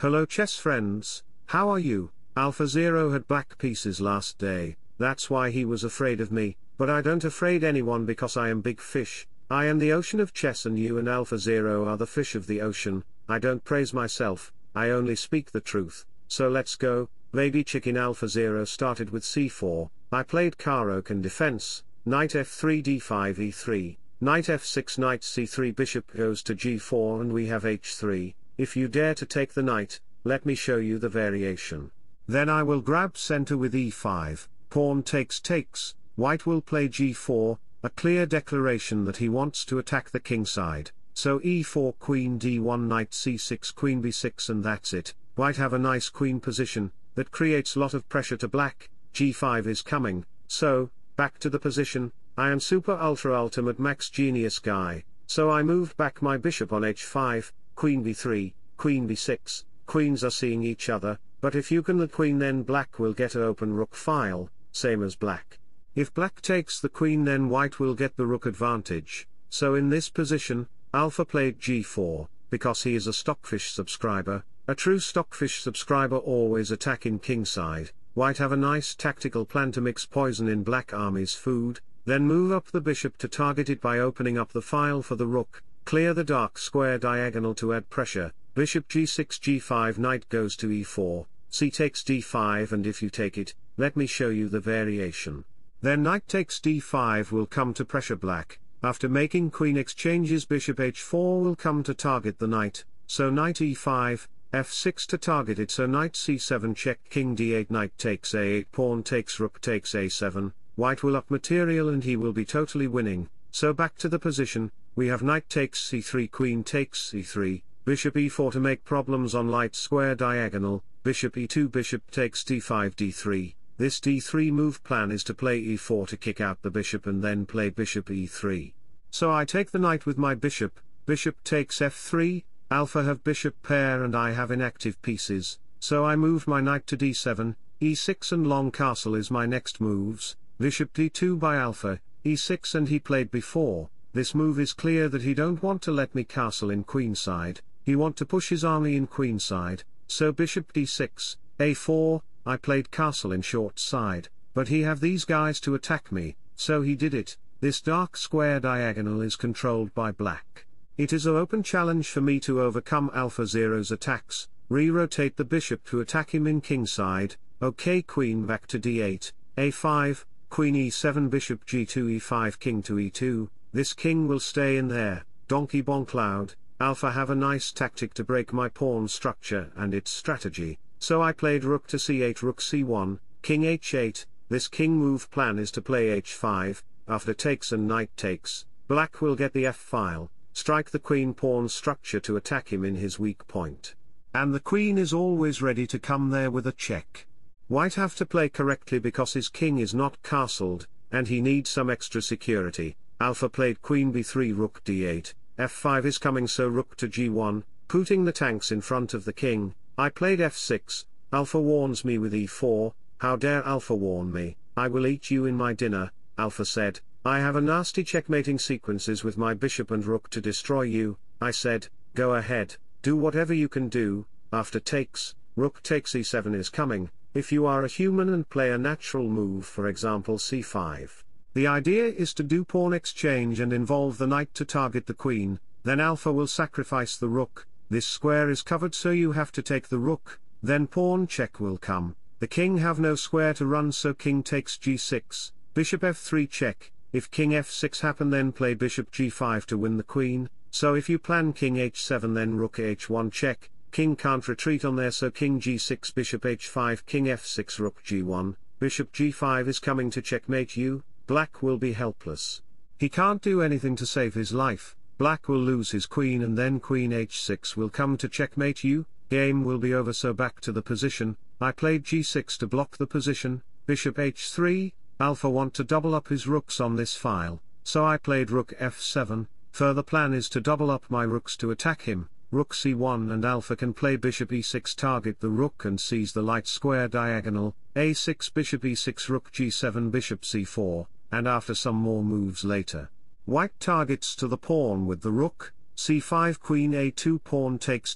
Hello chess friends, how are you? AlphaZero had black pieces last day, that's why he was afraid of me, but I don't afraid anyone because I am big fish. I am the ocean of chess and you and AlphaZero are the fish of the ocean. I don't praise myself, I only speak the truth, so let's go. Baby chicken AlphaZero started with c4, I played Karoke in defense, knight f3 d5 e3, knight f6 knight c3 bishop goes to g4 and we have h3, if you dare to take the knight, let me show you the variation. Then I will grab center with e5, pawn takes, white will play g4, a clear declaration that he wants to attack the king side, so e4 queen d1 knight c6 queen b6 and that's it, white have a nice queen position, that creates lot of pressure to black, g5 is coming, so, back to the position, I am super ultra ultimate max genius guy, so I moved back my bishop on h5, queen b3, queen b6, queens are seeing each other, but if you can the queen then black will get an open rook file, same as black. If black takes the queen then white will get the rook advantage, so in this position, Alpha played g4, because he is a Stockfish subscriber, a true Stockfish subscriber always attacking king side. White have a nice tactical plan to mix poison in black army's food, then move up the bishop to target it by opening up the file for the rook, clear the dark square diagonal to add pressure, bishop g6 g5 knight goes to e4, c takes d5 and if you take it, let me show you the variation. Then knight takes d5 will come to pressure black, after making queen exchanges bishop h4 will come to target the knight, so knight e5, f6 to target it so knight c7 check king d8 knight takes a8 pawn takes rook takes a7, white will up material and he will be totally winning, so back to the position, we have knight takes c3 queen takes c3, bishop e4 to make problems on light square diagonal, bishop e2 bishop takes d5 d3, this d3 move plan is to play e4 to kick out the bishop and then play bishop e3. So I take the knight with my bishop, bishop takes f3, Alpha have bishop pair and I have inactive pieces, so I move my knight to d7, e6 and long castle is my next moves, bishop d2 by Alpha, e6 and he played before, this move is clear that he don't want to let me castle in queenside, he want to push his army in queenside, so bishop d6, a4, I played castle in short side, but he have these guys to attack me, so he did it, this dark square diagonal is controlled by black. It is an open challenge for me to overcome AlphaZero's attacks, re-rotate the bishop to attack him in kingside, okay queen back to d8, a5, queen e7 bishop g2 e5 king to e2, this king will stay in there, donkey bonk loud, Alpha have a nice tactic to break my pawn structure and its strategy, so I played rook to c8 rook c1, king h8, this king move plan is to play h5, after takes and knight takes, black will get the f-file, strike the queen pawn structure to attack him in his weak point. And the queen is always ready to come there with a check. White have to play correctly because his king is not castled, and he needs some extra security. Alpha played queen b3 rook d8, f5 is coming so rook to g1, putting the tanks in front of the king. I played f6, Alpha warns me with e4, how dare Alpha warn me, I will eat you in my dinner, Alpha said. I have a nasty checkmating sequences with my bishop and rook to destroy you, I said, go ahead, do whatever you can do, after takes, rook takes e7 is coming, if you are a human and play a natural move for example c5. The idea is to do pawn exchange and involve the knight to target the queen, then Alpha will sacrifice the rook, this square is covered so you have to take the rook, then pawn check will come, the king have no square to run so king takes g6, bishop f3 check. If king f6 happen then play bishop g5 to win the queen, so if you plan king h7 then rook h1 check, king can't retreat on there so king g6 bishop h5 king f6 rook g1, bishop g5 is coming to checkmate you, black will be helpless. He can't do anything to save his life, black will lose his queen and then queen h6 will come to checkmate you, game will be over so back to the position, I played g6 to block the position, bishop h3, Alpha want to double up his rooks on this file, so I played rook f7, further plan is to double up my rooks to attack him, rook c1 and Alpha can play bishop e6 target the rook and seize the light square diagonal, a6 bishop e6 rook g7 bishop c4, and after some more moves later, white targets to the pawn with the rook, c5 queen a2 pawn takes,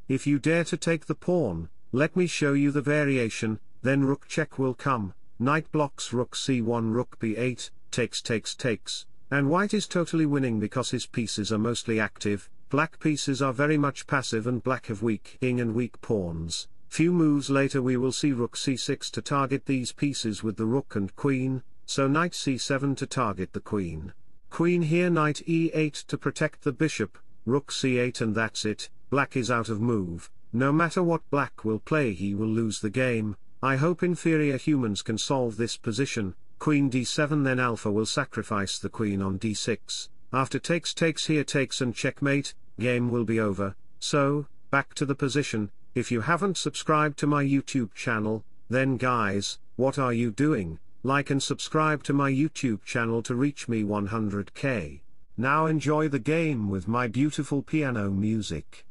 If you dare to take the pawn, let me show you the variation, then rook check will come, knight blocks rook c1 rook b8, takes, and white is totally winning because his pieces are mostly active, black pieces are very much passive and black have weak king and weak pawns. Few moves later we will see rook c6 to target these pieces with the rook and queen, so knight c7 to target the queen. Queen here, knight e8 to protect the bishop, rook c8 and that's it, black is out of move. No matter what black will play he will lose the game. I hope inferior humans can solve this position. Queen d7 then alpha will sacrifice the queen on d6, after takes here takes and checkmate, game will be over. So, back to the position. If you haven't subscribed to my YouTube channel, then guys, what are you doing? Like and subscribe to my YouTube channel to reach me 100k. Now enjoy the game with my beautiful piano music.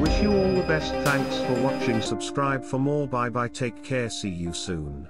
Wish you all the best, thanks for watching, subscribe for more, bye bye, take care, see you soon.